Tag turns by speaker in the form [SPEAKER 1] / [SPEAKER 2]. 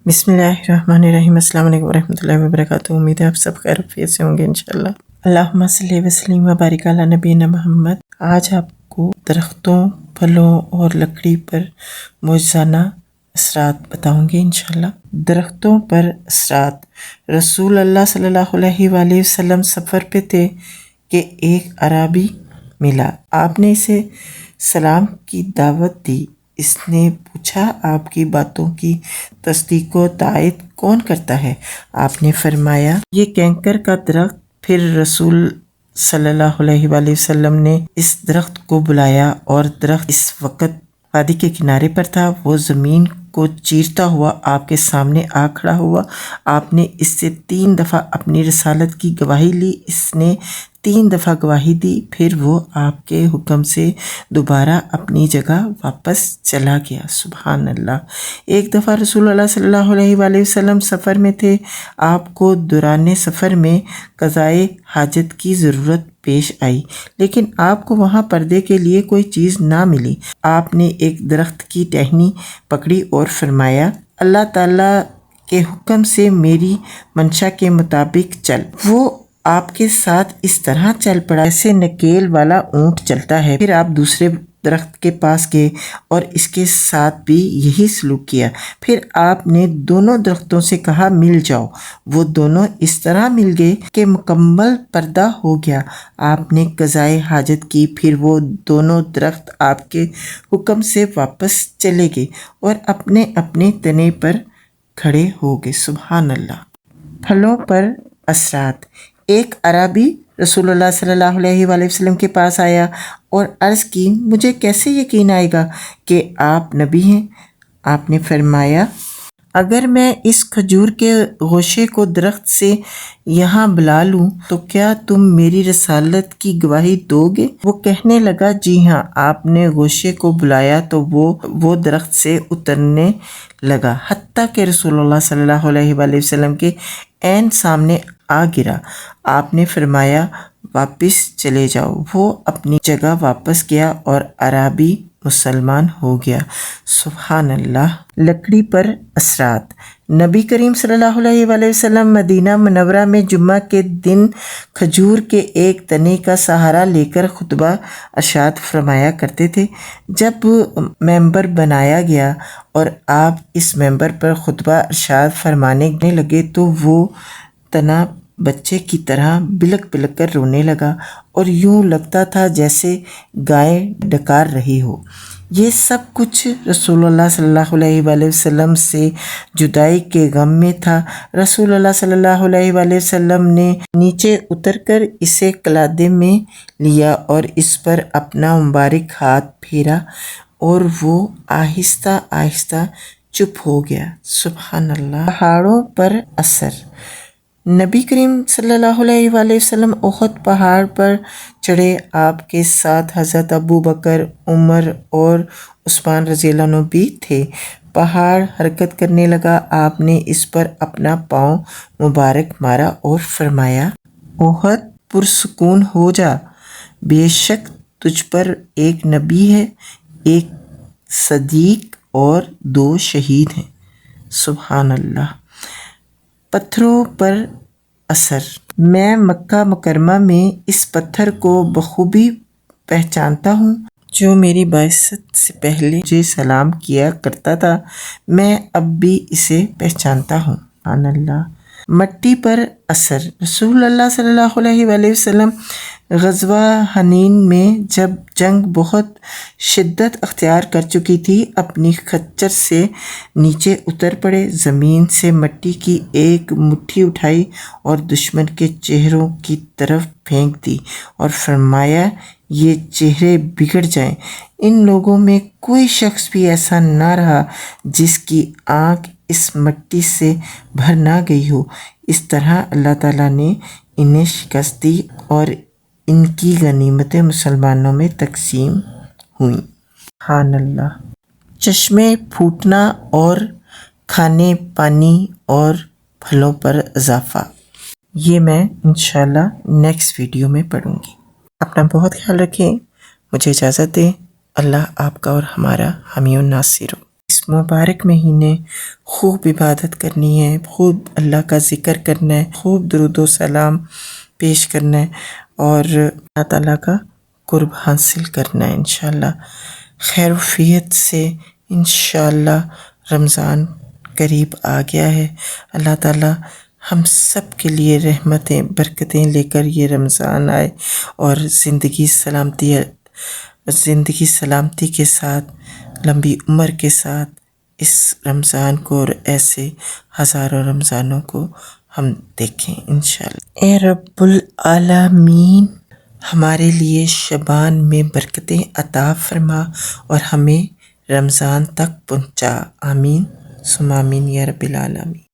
[SPEAKER 1] बिस्मिल्लाहिर्रहमानिर्रहीम। अस्सलाम वालेकुम वरहमतुल्लाहि वबरकातुहू। उम्मीद है आप सब खैरियत से होंगे इंशाल्लाह। अल्लाहुम्मा सल्ली व सल्लिम व बारिक अला नबीना मोहम्मद। आज आपको दरख्तों, फलों और लकड़ी पर मौजज़ाना असरात बताऊंगी इंशाल्लाह। दरख्तों पर असरात। रसूल अल्लाह सल्लल्लाहु अलैहि वसल्लम सफ़र पे थे कि एक अराबी मिला। आपने इसे सलाम की दावत दी। इसने पूछा, आपकी बातों की तस्दीक व तायद कौन करता है? आपने फरमाया, ये कैंकर का दरख्त। फिर रसूल सल्लल्लाहु अलैहि वसल्लम ने इस दरख्त को बुलाया और दरख्त इस वक्त वादी के किनारे पर था। वो ज़मीन को चीरता हुआ आपके सामने आ खड़ा हुआ। आपने इससे 3 दफ़ा अपनी रसालत की गवाही ली। इसने 3 दफ़ा गवाही दी। फिर वो आपके हुक्म से दोबारा अपनी जगह वापस चला गया। सुभान अल्लाह। एक दफ़ा रसूलुल्लाह सल्लल्लाहु अलैहि वसल्लम सफ़र में थे। आपको दौरान सफ़र में क़ज़ाए हाजत की ज़रूरत पेश आई, लेकिन आपको वहाँ पर्दे के लिए कोई चीज़ ना मिली। आपने एक दरख्त की टहनी पकड़ी और फरमाया, अल्लाह ताला के हुक्म से मेरी मंशा के मुताबिक चल। वो आपके साथ इस तरह चल पड़ा जैसे नकेल वाला ऊँट चलता है। फिर आप दूसरे दरख्त के पास गए और इसके साथ भी यही सलूक किया। फिर आपने दोनों दरख्तों से कहा, मिल जाओ। वो दोनों इस तरह मिल गए कि मुकम्मल पर्दा हो गया। आपने क़ज़ाए हाजत की। फिर वो दोनों दरख्त आपके हुक्म से वापस चले गए और अपने अपने तने पर खड़े हो गए। सुभान अल्लाह। फलों पर असरात। एक अराबी रसूलुल्लाह सल्लल्लाहु अलैहि वसल्लम के पास आया और अर्ज़ की, मुझे कैसे यकीन आएगा कि आप नबी हैं? आपने फरमाया, अगर मैं इस खजूर के गोशे को दरख्त से यहाँ बुला लूँ तो क्या तुम मेरी रसालत की गवाही दोगे? वो कहने लगा, जी हाँ। आपने गोशे को बुलाया तो वो दरख्त से उतरने लगा, हत्ता कि रसूलुल्लाह सल्लल्लाहु अलैहि वसल्लम के ऐन सामने आ गिरा। आपने फरमाया, वापस चले जाओ। वो अपनी जगह वापस गया और अराबी मुसलमान हो गया। सुभान अल्लाह। लकड़ी पर असरात। नबी करीम सल्लल्लाहु अलैहि वसल्लम मदीना मुनव्वरा में जुम्मा के दिन खजूर के एक तने का सहारा लेकर खुतबा अरशाद फरमाया करते थे। जब मेंबर बनाया गया और आप इस मेंबर पर खुतबा अरशाद फरमाने लगे तो वो तना बच्चे की तरह बिलक बिलक कर रोने लगा और यूं लगता था जैसे गाय डकार रही हो। ये सब कुछ रसूलुल्लाह सल्लल्लाहु अलैहि वसल्लम से जुदाई के गम में था। रसूलुल्लाह सल्लल्लाहु अलैहि वसल्लम ने नीचे उतरकर इसे कलादे में लिया और इस पर अपना मुबारक हाथ फेरा और वो आहिस्ता आहिस्ता चुप हो गया। सुभान अल्लाह। पहाड़ों पर असर। नबी करीम सल्लल्लाहु अलैहि वसल्लम उहद पहाड़ पर चढ़े। आपके साथ हज़रत अबू बकर, उमर और उस्मान रज़ियल्लाहु अन्हु भी थे। पहाड़ हरकत करने लगा। आपने इस पर अपना पाँव मुबारक मारा और फरमाया, उहद पुरसुकून हो जा। बेशक तुझ पर एक नबी है, एक सदीक और 2 शहीद हैं। सुभान अल्लाह। पत्थरों पर असर। मैं मक्का मुकरमा में इस पत्थर को बखूबी पहचानता हूँ जो मेरी बाइसत से पहले मुझे सलाम किया करता था। मैं अब भी इसे पहचानता हूँ। सुभान अल्लाह। मट्टी पर असर। रसूलुल्लाह सल्लल्लाहु अलैहि वसल्लम ग़ज़वा हनीन में जब जंग बहुत शिद्दत अख्तियार कर चुकी थी, अपनी खच्चर से नीचे उतर पड़े, ज़मीन से मट्टी की एक मुट्ठी उठाई और दुश्मन के चेहरों की तरफ फेंक दी और फरमाया, ये चेहरे बिगड़ जाएं। इन लोगों में कोई शख्स भी ऐसा ना रहा जिसकी आँख इस मट्टी से भर ना गई हो। इस तरह अल्लाह ताला ने इन्हें शिकस्त दी और इनकी गनीमतें मुसलमानों में तकसीम हुई। सुभान अल्लाह। चश्मे फूटना और खाने, पानी और फलों पर इजाफ़ा। ये मैं इंशाल्लाह नेक्स्ट वीडियो में पढ़ूँगी। अपना बहुत ख्याल रखें। मुझे इजाज़त दें। अल्लाह आपका और हमारा हामी और नासिर हो। مبارک مہینے خوب عبادت کرنی ہے، خوب اللہ کا ذکر کرنا ہے، خوب درود و سلام پیش کرنا ہے اور اللہ تعالیٰ کا قرب حاصل کرنا ہے انشاءاللہ۔ خیر وفیت سے انشاءاللہ رمضان قریب آ گیا ہے۔ اللہ تعالیٰ ہم سب کے لیے رحمتیں برکتیں لے کر یہ رمضان آئے اور زندگی سلامتی کے ساتھ، لمبی عمر کے ساتھ اس رمضان کو اور ایسے ہزاروں رمضانوں کو ہم دیکھیں انشاءاللہ۔ اے رب العالمین، ہمارے لیے شعبان میں برکتیں عطا فرما اور ہمیں رمضان تک پہنچا، آمین ثم آمین یا رب العالمین۔